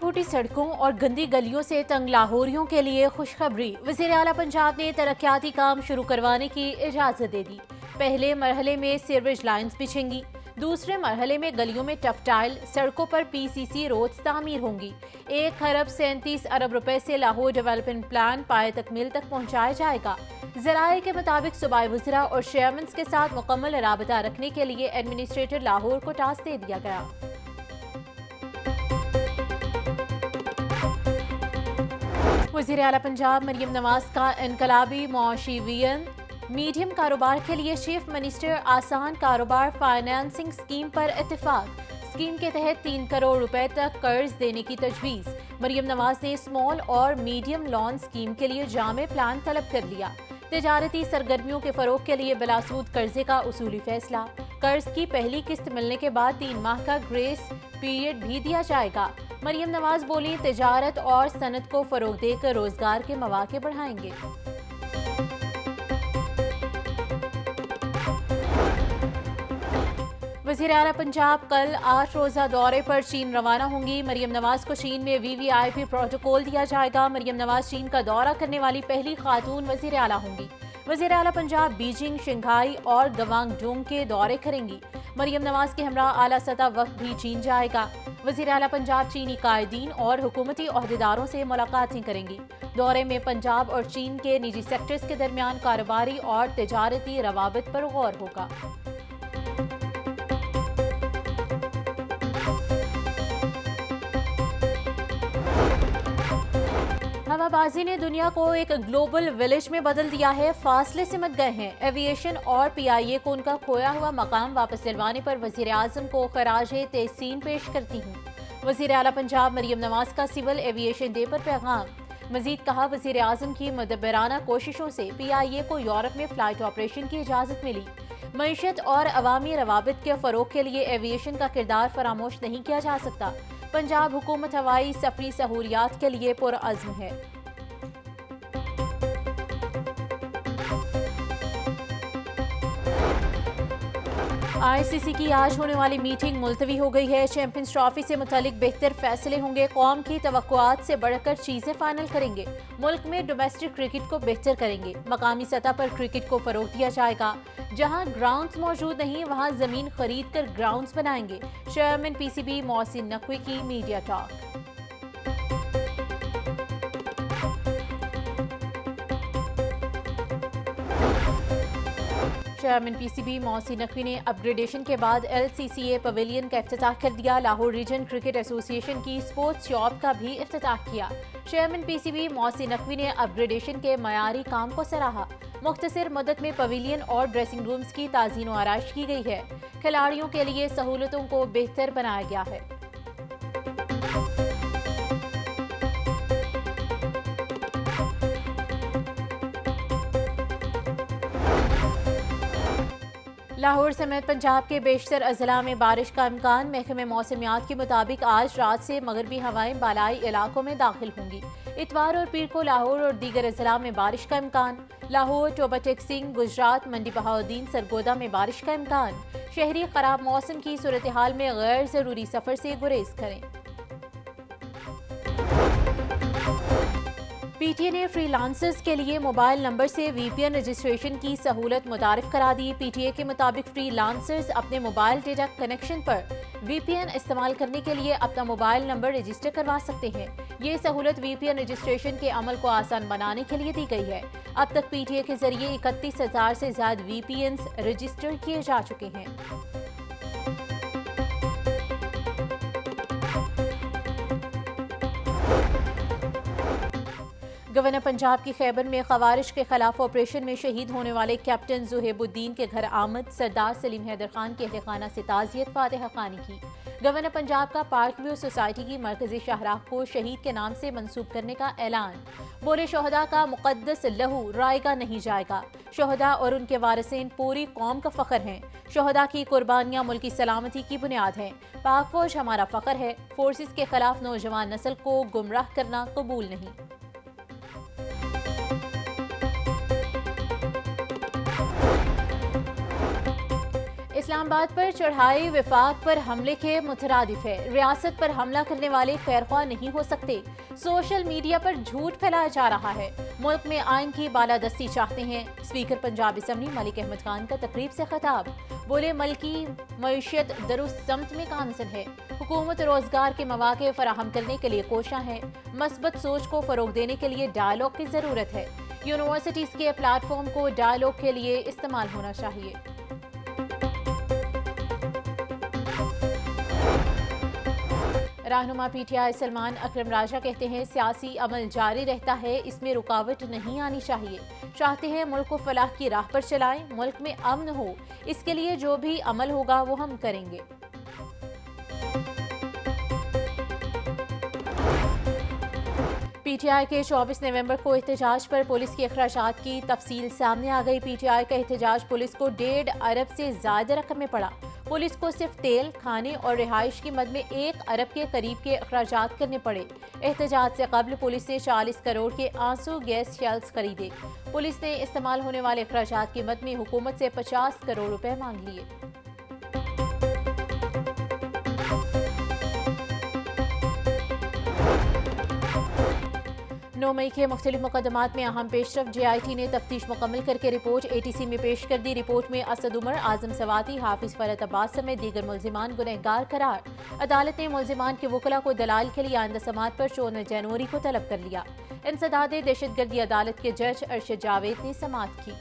फूटी सड़कों और गंदी गलियों से तंग लाहौरियों के लिए खुशखबरी। वज़ीर आला पंजाब ने तरक्याती काम शुरू करवाने की इजाज़त दे दी। पहले मरहले में सीवरेज लाइन्स बिछेंगी, दूसरे मरहले में गलियों में टफ टाइल, सड़कों पर PCC रोड्स तामीर होंगी। 1 खरब 37 अरब रुपए से लाहौर डेवलपमेंट प्लान पाए तकमील तक पहुँचाया जाएगा। ज़राए के मुताबिक सूबाई वज़रा और चेयरमैन के साथ मुकम्मल राबता रखने के लिए एडमिनिस्ट्रेटर लाहौर को टास्क दे दिया गया। वज़ीर आला पंजाब मरियम नवाज का इनकलाबी मुआशी विजन, मीडियम कारोबार के लिए चीफ मिनिस्टर आसान कारोबार फाइनेंसिंग स्कीम पर इत्तेफाक। स्कीम के तहत 3 करोड़ रुपए तक कर्ज देने की तजवीज़। मरियम नवाज ने स्मॉल और मीडियम लोन स्कीम के लिए जामे प्लान तलब कर लिया। तिजारती सरगर्मियों के फरोग के लिए बिलासूद कर्जे का उसूली फैसला। कर्ज की पहली किस्त मिलने के बाद 3 माह का ग्रेस पीरियड भी दिया जाएगा। मरियम नवाज बोली, तिजारत और सनत को फरोग देकर रोजगार के मौके बढ़ाएंगे। वज़ीर आला पंजाब कल 8 रोज़ा दौरे पर चीन रवाना होंगी। मरियम नवाज को चीन में VVIP प्रोटोकॉल दिया जाएगा। मरियम नवाज चीन का दौरा करने वाली पहली खातून वज़ीर आला होंगी। वज़ीर आला पंजाब बीजिंग, शंघाई और गवांगडोंग के दौरे करेंगी। मरियम नवाज के हमरा आला सतह वक्त भी चीन जाएगा। वज़ीर आला पंजाब चीनी कायदीन और हुकूमती ओहदेदारों से मुलाकातें करेंगी। दौरे में पंजाब और चीन के निजी सेक्टर्स के दरमियान कारोबारी और तिजारती रवाबित पर गौर होगा। हवाबाजी ने दुनिया को एक ग्लोबल विलेज में बदल दिया है। फासले सिमट गए हैं। एविएशन और PIA को उनका खोया हुआ मकाम वापस दिलवाने पर वज़ीर आज़म को खराजे तहसीन पेश करती हूँ। वज़ीर आला पंजाब मरियम नवाज का सिविल एविएशन डे पर पैगाम। मजीद कहा, वज़ीर आज़म की मुदब्बराना कोशिशों से PIA को यूरोप में फ्लाइट ऑपरेशन की इजाज़त मिली। मईशत और अवामी रवाबित के फ़रोग के लिए एविएशन का किरदार फरामोश नहीं किया जा सकता। पंजाब हुकूमत हवाई सफरी सहूलियात के लिए पुरअज़्म है। ICC की आज होने वाली मीटिंग मुलतवी हो गई है। चैंपियंस ट्रॉफी से मुतालिक बेहतर फैसले होंगे। कौम की तवक्कुआत से बढ़कर चीजें फाइनल करेंगे। मुल्क में डोमेस्टिक क्रिकेट को बेहतर करेंगे। मकामी सतह पर क्रिकेट को फरोग दिया जाएगा। जहां ग्राउंड्स मौजूद नहीं, वहां जमीन खरीद कर ग्राउंड्स बनाएंगे। चेयरमैन PCB मोहसिन नकवी की media talk. Chairman PCB Mohsin Naqvi ने अपग्रेडेशन के बाद LCCA पवेलियन का इफ्तिताह कर दिया। लाहौर रीजन क्रिकेट एसोसिएशन की स्पोर्ट्स शॉप का भी इफ्तिताह किया। चेयरमैन PCB मोहसिन नकवी ने अपग्रेडेशन के मयारी काम को सराहा। मुख्तसर मदत में पवेलियन और ड्रेसिंग रूम्स की ताज़ीन व आराइश की गई है। खिलाड़ियों के लिए सहूलतों को बेहतर बनाया गया है। लाहौर समेत पंजाब के बेशतर अजला में बारिश का इम्कान। महकमे मौसमियात के मुताबिक आज रात से मगरबी हवाएं बालाई इलाकों में दाखिल होंगी। इतवार और पीर को लाहौर और दीगर अजला में बारिश का इम्कान। लाहौर, टोबा टेक्सिंग, गुजरात, मंडी बहाउद्दीन, सरगोदा में बारिश का इम्कान। शहरी खराब मौसम की सूरत हाल में गैर जरूरी सफर से गुरेज करें। PTA ने फ्रीलांसर्स के लिए मोबाइल नंबर से VPN रजिस्ट्रेशन की सहूलत मुतारिफ करा दी। PTA के मुताबिक फ्रीलांसर्स अपने मोबाइल डेटा कनेक्शन पर VPN इस्तेमाल करने के लिए अपना मोबाइल नंबर रजिस्टर करवा सकते हैं। ये सहूलत VPN रजिस्ट्रेशन के अमल को आसान बनाने के लिए दी गई है। अब तक PTA के जरिए 31,000 से ज्यादा VPNs रजिस्टर किए जा चुके हैं। गवर्नर पंजाब की खैबर में खवारिश के खिलाफ ऑपरेशन में शहीद होने वाले कैप्टन जुहेबुद्दीन के घर आमद। सरदार सलीम हैदर खान के अहल-ए-खाना से ताज़ियत फातिहा खानी की। गवर्नर पंजाब का पार्क व्यू सोसाइटी की मरकजी शाहराह को शहीद के नाम से मंसूब करने का ऐलान। बोले, शोहदा का मुकद्दस लहू रायगा नहीं जाएगा। शोहदा और उनके वारिसीन पूरी कौम का फख्र हैं। शोहदा की कुर्बानियां मुल्क की सलामती की बुनियाद हैं। पाक फौज हमारा फख्र है। फोर्सेस के खिलाफ नौजवान नस्ल को गुमराह करना कबूल नहीं। इस्लामाबाद पर चढ़ाई विफाक पर हमले के मुतरादिफ है। रियासत पर हमला करने वाले खैरख्वाह नहीं हो सकते। सोशल मीडिया पर झूठ फैलाया जा रहा है। मुल्क में आइन की बालादस्ती चाहते हैं। स्पीकर पंजाब असम्बली मलिक अहमद खान का तकरीब से खिताब। बोले मुल्क की मईशत दुरुस्त समत में गामजन है। हुकूमत रोजगार के मौके फराहम करने के लिए कोशा है। मस्बत सोच को फरोग देने के लिए डायलॉग की जरूरत है। यूनिवर्सिटीज के प्लेटफॉर्म को डायलॉग के लिए इस्तेमाल होना चाहिए। रहनुमा पीटीआई सलमान अकरम राजा कहते हैं सियासी अमल जारी रहता है, इसमें रुकावट नहीं आनी चाहिए। चाहते हैं मुल्क को फलाह की राह पर चलाएं, मुल्क में अमन हो, इसके लिए जो भी अमल होगा वो हम करेंगे। पीटीआई के 24 नवंबर को एहतजाज पर पुलिस के अखराजात की तफसील सामने आ गई। पीटीआई का एहतजाज पुलिस को 1.5 अरब से ज्यादा रकम में पड़ा। पुलिस को सिर्फ तेल, खाने और रिहाइश की मद में 1 अरब के करीब के अखराजात करने पड़े। एहतजाज से कबल पुलिस ने 40 करोड़ के आंसू गैस शेल्स खरीदे। पुलिस ने इस्तेमाल होने वाले अखराजात की मद में हुकूमत से 50 करोड़ रुपए मांग लिए। मई के मुख्तलिफ मुकदमात में अहम पेशरफ। JIT ने तफ्तीश मुकम्मल करके रिपोर्ट ATC में पेश कर दी। रिपोर्ट में असद उमर, आजम सवाती, हाफिज फरत अब्बास समेत दीगर मुल्जिमान गुनहगार करार। अदालत ने मुल्जिमान के वकला को दलाल के लिए आइंदा समात पर 14 जनवरी को तलब कर लिया। इंसदाद दहशतगर्दी अदालत के जज अरशद जावेद ने समात की।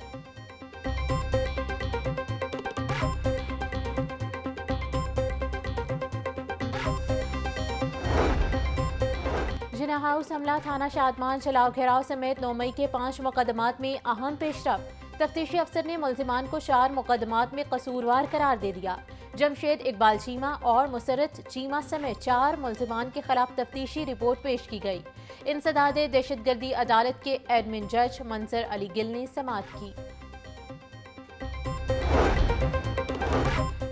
जिना हाउस हमला, थाना शादमान चलाव घेराव समेत 9 मई के 5 मुकदमात में अहम पेशरफ। तफ्तीशी अफसर ने मुल्जिमान को 4 मुकदमात में कसूरवार करार दे दिया। जमशेद इकबाल चीमा और मुसरत चीमा समेत 4 मुल्जिमान के खिलाफ तफ्तीशी रिपोर्ट पेश की गई। इंसदाद दहशतगर्दी अदालत के एडमिन जज मंजर अली गिल ने समात की।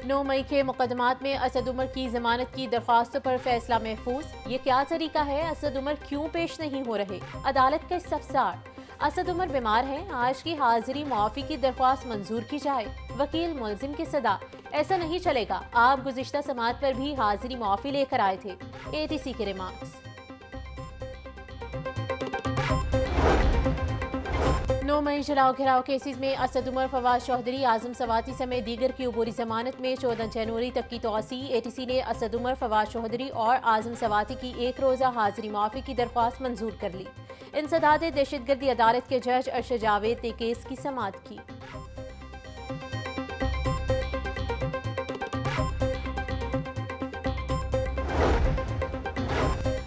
9 मई के मुकदमात में असद उमर की जमानत की दरख्वास्तों पर फैसला महफूज। ये क्या तरीका है? असद उमर क्यों पेश नहीं हो रहे? अदालत का इस्तफसार। असद उमर बीमार हैं, आज की हाजिरी मुआफी की दरख्वास्त मंजूर की जाए। वकील मुल्जिम की सदा, ऐसा नहीं चलेगा, आप गुज़िश्ता समात पर भी हाजिरी मुआफी लेकर आए थे। ATC के रिमार्क्स। 9 मई जलाओ घेराव केसेस में असद उमर, फवाद चौधरी, आजम सवाती समेत दीगर की अबूरी जमानत में 14 जनवरी तक की तोसी। ATC ने असद उमर, फवाद चौधरी और आजम सवाती की 1 रोज़ा हाजिरी मुआफी की दरख्वास्त मंजूर कर ली। इंसदाद दहशतगर्दी अदालत के जज अरशद जावेद ने केस की समात की।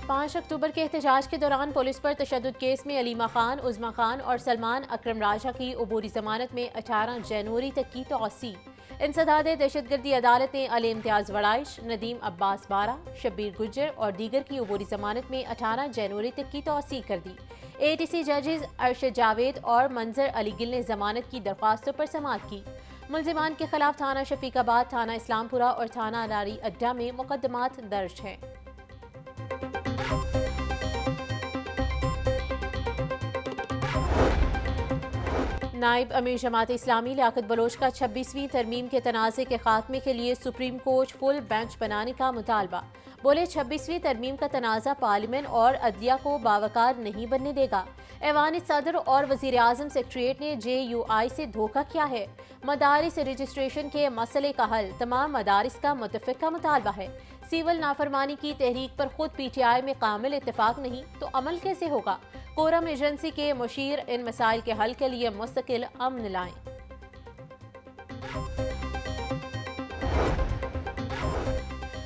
5 अक्टूबर के एहतजाज के दौरान पुलिस पर तशद्दुद केस में अलीमा खान, उज़मा खान और सलमान अकरम राजा की अबूरी जमानत में 18 जनवरी तक की तोसी। इंसदाद दहशतगर्दी अदालत ने अली इम्तियाज वड़ाइश, नदीम अब्बास बारा, शब्बीर गुज्जर और दीगर की अबूरी जमानत में 18 जनवरी तक की तोसी कर दी। ATC जजेस अरशद जावेद और मंजर अली गिल ने जमानत की दरख्वास्तों पर समात की। मुल्जिमान के खिलाफ थाना शफीकाबाद, थाना इस्लामपुरा और थाना नारी अड्डा में मुकदमात दर्ज हैं। नायब अमीर जमात इस्लामी लियाकत बलोच का 26वीं तरमीम के तनाज़े के खात्मे के लिए सुप्रीम कोर्ट फुल बेंच बनाने का मुतालबा। बोले 26वीं तरमीम का तनाज़ा पार्लियामेंट और अदलिया को बावकार नहीं बनने देगा। ऐवान सदर और वज़ीर आज़म सेक्रेटरीट ने JUI से धोखा किया है। मदारिस रजिस्ट्रेशन के मसले का हल तमाम मदारिस का मुतफ़िक़ा मुतालबा है। सिविल नाफरमानी की तहरीक पर खुद PTI में कामिल इत्तेफाक नहीं तो अमल कैसे होगा? कोरम एजेंसी के मुशीर इन मसाइल के हल के लिए मुस्तकिल अमन लाएं।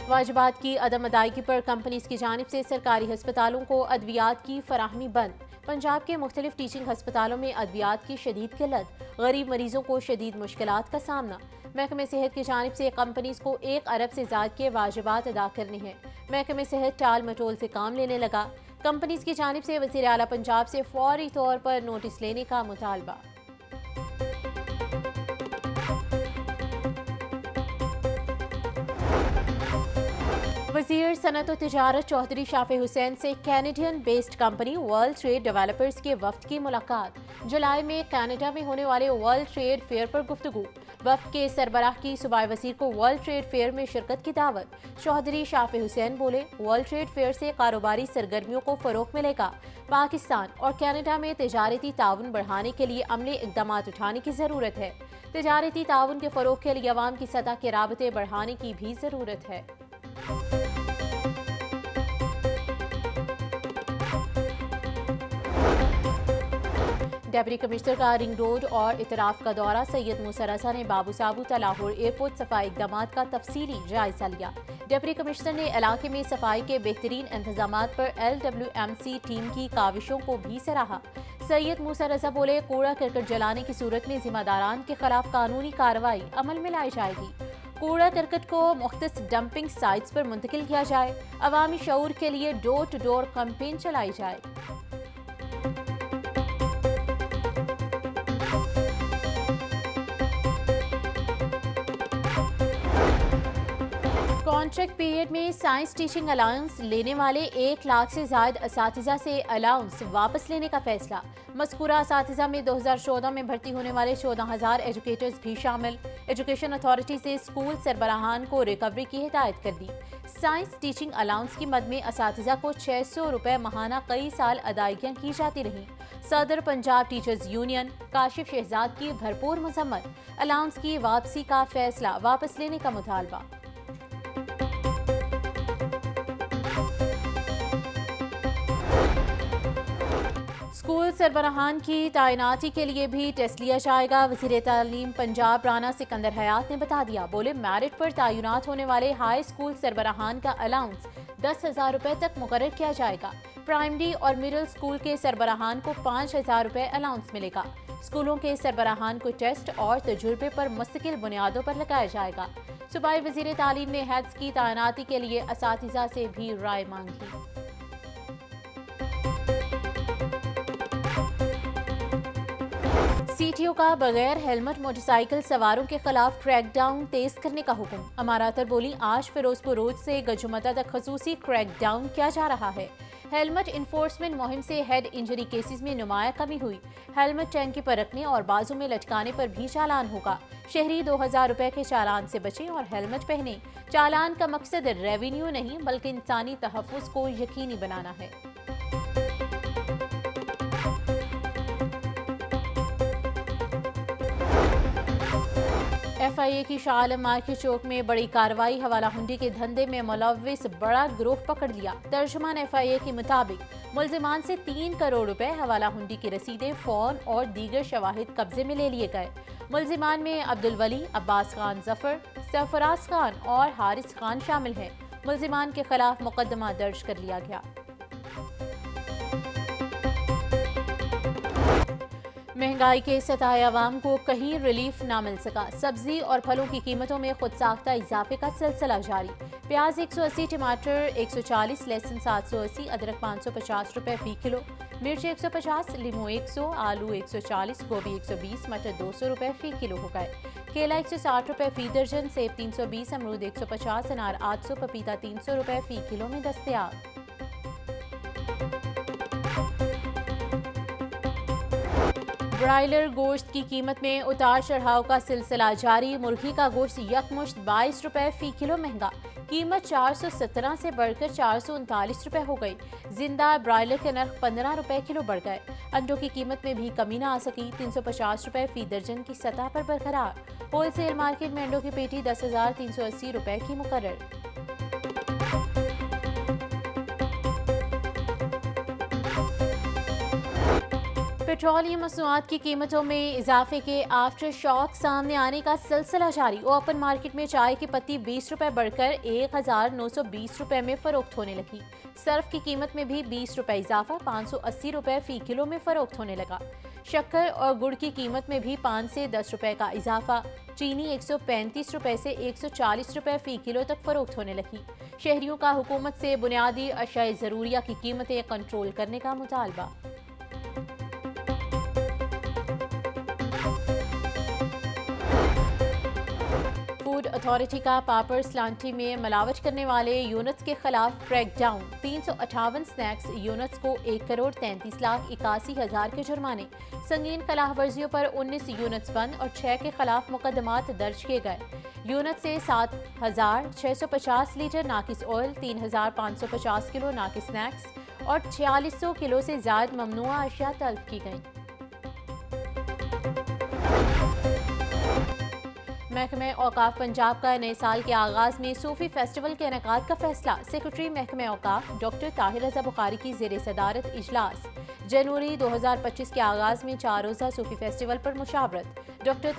वाजिबात की अदम अदायगी पर कंपनीज की जानिब से सरकारी अस्पतालों को अद्वियात की फराहमी बंद। पंजाब के मुख्तलिफ टीचिंग अस्पतालों में अद्वियात की शदीद किल्लत, गरीब मरीजों को शदीद मुश्किलात का सामना। महकमे सेहत की जानिब से कंपनीज को 1 अरब से ज़्यादा के वाजिबात अदा करने हैं। महकमे सेहत टाल मटोल से काम लेने लगा। कंपनीज की जानिब से वज़ीर आला पंजाब से फौरी तौर पर नोटिस लेने का मुतालबा। वज़ीर सनअत व तिजारत चौधरी शाफी हुसैन से Canadian based company world trade developers के वफ्द की मुलाकात। जुलाई में कनाडा में होने वाले वर्ल्ड ट्रेड फेयर पर गुफ्तगू। वफ्द के सरबराह की सूबाई वज़ीर को वर्ल्ड ट्रेड फेयर में शिरकत की दावत। चौधरी शाफी हुसैन बोले, वर्ल्ड ट्रेड फेयर से कारोबारी सरगर्मियों को फरोग मिलेगा। पाकिस्तान और कनाडा में तिजारती ताउन बढ़ाने के लिए अमली इकदाम उठाने की ज़रूरत है। तिजारती ताउन के फरोग के लिए अवाम की सतह के राबते बढ़ाने की भी ज़रूरत है। डेप्टी कमिश्नर का रिंग रोड और इतराफ का दौरा। सैयद मूसा रजा ने बाबू साबू लाहौर एयरपोर्ट सफाई इकदाम का तफसीली जायजा लिया। डेप्टी कमिश्नर ने इलाके में सफाई के बेहतरीन इंतजाम पर LWMC टीम की काविशों को भी सराहा। सैयद मूसा रजा बोले, कूड़ा करकट जलाने की सूरत में जिम्मेदारान के खिलाफ कानूनी कार्रवाई अमल में लाई जाएगी। कूड़ा करकट को मुख्तस डंपिंग साइट्स पर मुंतकिल किया जाए। अवामी शऊर के लिए डोर टू डोर कैंपेन चलाई जाए। कॉन्ट्रैक्ट पीरियड में साइंस टीचिंग अलाउंस लेने वाले 1 लाख से ज्यादा असातिज़ा से अलाउंस वापस लेने का फैसला। मज़कूरा असातिज़ा में 2014 में भर्ती होने वाले 14,000 एजुकेटर्स भी शामिल। एजुकेशन अथॉरिटी से स्कूल सरबराहान को रिकवरी की हिदायत कर दी। साइंस टीचिंग अलाउंस की मद में असातिज़ा को 600 रुपये माहाना कई साल अदायगियाँ की जाती रहीं। सदर पंजाब टीचर्स यूनियन काशिफ शहजाद की भरपूर मजम्मत। अलाउंस की वापसी का फैसला वापस लेने का मुतालबा। स्कूल सरबराहान की तैनाती के लिए भी टेस्ट लिया जाएगा। वज़ीर तालीम पंजाब राना सिकंदर हयात ने बता दिया। बोले, मेरिट पर तैनात होने वाले हाई स्कूल सरबराहान का अलाउंस 10,000 रुपये तक मुकर्रर किया जाएगा। प्राइमरी और मिडिल स्कूल के सरबराहान को 5,000 रुपये अलाउंस मिलेगा। स्कूलों के सरबराहान को टेस्ट और तजुर्बे पर मुस्तकिल बुनियादों पर लगाया जाएगा। सूबाई वज़ीर तालीम ने हेड्स की तैनाती के लिए असातिज़ा से भी राय मांगी। सीटीओ का बगैर हेलमेट मोटरसाइकिल सवारों के खिलाफ क्रैकडाउन तेज करने का हुक्म। अमारातर बोली, आज फिरोजपुर रोड से गजुमता तक खसूसी क्रैकडाउन किया जा रहा है। हेलमेट इन्फोर्समेंट मुहिम से हेड इंजरी केसेस में नुमाया कमी हुई। हेलमेट टैंकी पर रखने और बाजू में लटकाने पर भी चालान होगा। शहरी 2,000 रुपए के चालान से बचें और हेलमेट पहने। चालान का मकसद रेवेन्यू नहीं बल्कि इंसानी तहफ़्फ़ुज़ को यकीनी बनाना है। FIA की शाह आलम मार्केट चौक में बड़ी कार्रवाई। हवाला हुंडी के धंधे में मुलव्विस बड़ा गिरोह पकड़ लिया। तर्जुमान FIA के मुताबिक मुल्जिमान से 3 करोड़ रुपए, हवाला हुंडी की रसीदें, फ़ोन और दीगर शवाहिद कब्जे में ले लिए गए। मुल्जिमान में अब्दुल वली, अब्बास खान जफर, सरफराज खान और हारिस खान शामिल हैं। मुल्जिमान के खिलाफ मुकदमा दर्ज कर लिया गया। महंगाई के सताए अवाम को कहीं रिलीफ ना मिल सका। सब्जी और फलों की कीमतों में खुद साख्ता इजाफे का सिलसिला जारी। प्याज 180, टमाटर 140, लहसुन 780, अदरक 550 रुपए फी किलो, मिर्च 150, लीमू 100, आलू 140, गोभी 120, मटर 200 रुपए फी किलो हो गए। केला 160 रुपए फी दर्जन, सेब 320, अमरूद 150, अनार 800, पपीता 300 रुपए फी किलो में दस्तयाब। ब्रायलर गोश्त की कीमत में उतार चढ़ाव का सिलसिला जारी। मुर्गी का गोश्त यकमुश्त 22 रुपए फी किलो महंगा। कीमत 417 से बढ़कर 439 रुपए हो गई। जिंदा ब्रायलर के नर्ख 15 रुपए किलो बढ़ गए। अंडों की कीमत में भी कमी ना आ सकी। 350 रुपए फी दर्जन की सतह पर बरकरार। होलसेल मार्केट में अंडों की पेटी 10,380 रुपए की मुकर्रर। पेट्रोलियम मसनूआत की कीमतों में इजाफे के आफ्टर शॉक सामने आने का सिलसिला जारी। ओपन मार्केट में चाय की पत्ती 20 रुपए बढ़कर 1,920 रुपए में फरोख्त होने लगी। सर्फ की कीमत में भी 20 रुपए इजाफा, 580 रुपए फी किलो में फरोख्त होने लगा। शक्कर और गुड़ की कीमत में भी 5 से 10 रुपए का इजाफा। चीनी 135 रुपए से 140 रुपए फी किलो तक फरोख्त होने लगी। शहरियों का हुकूमत से बुनियादी अशाए ज़रूरिया की कीमतें कंट्रोल करने का मुतालबा। फूड अथॉरिटी का पापर स्लांटी में मिलावट करने वाले यूनिट्स के खिलाफ क्रैकडाउन। 358 स्नैक्स यूनिट्स को 1,81,81,000 के जुर्माने। संगीन खिलाफ वर्जियों पर 19 यूनिट्स बंद और 6 के खिलाफ मुकदमात दर्ज किए गए। यूनिट से 7,650 लीटर नाकिस ऑयल, 3,550 किलो नाकिस स्नैक्स और 4600 किलो से ज्यादा ममनुआ अशिया तलब की गई। महकमे औकाफ पंजाब का नए साल के आगाज में सूफी फेस्टिवल के इनेकाद का फैसला। सेक्रेटरी महकमे औकाफ डॉक्टर ताहिर रजा बुखारी की जेर सदारत इजलास। जनवरी 2025 के आगाज में 4 रोज़ा सूफी फेस्टिवल पर मुशावरत। डॉक्टर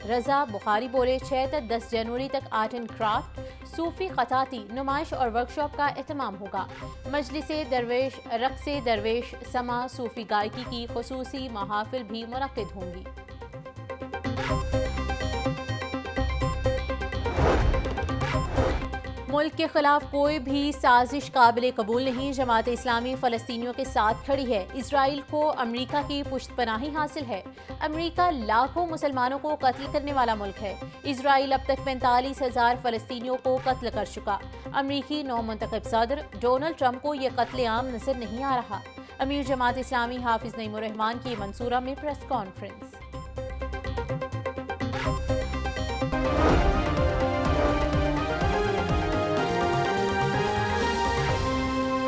रजा बुखारी बोले 6 तक 10 जनवरी तक आर्ट एंड क्राफ्ट, सूफी खताती नुमाइश और वर्कशॉप का एहतमाम होगा। मजलिस दरवेश, रक्स दरवेश, समा, सूफी गायकी की खुसूसी महाफिल भी मुनक्किद होंगी। मुल्क के खिलाफ कोई भी साजिश काबिल कबूल नहीं। जमात इस्लामी फ़लस्तीनियों के साथ खड़ी है। इसराइल को अमरीका की पुश्तपनाही हासिल है। अमरीका लाखों मुसलमानों को कत्ल करने वाला मुल्क है। इसराइल अब तक 45,000 फ़लस्तीनियों को कत्ल कर चुका। अमरीकी नौ मुंतखब सदर डोनाल्ड ट्रंप को यह कत्ले आम नजर नहीं आ रहा। अमीर जमात इस्लामी हाफिज नईमुर रहमान की मंसूरा में प्रेस कॉन्फ्रेंस।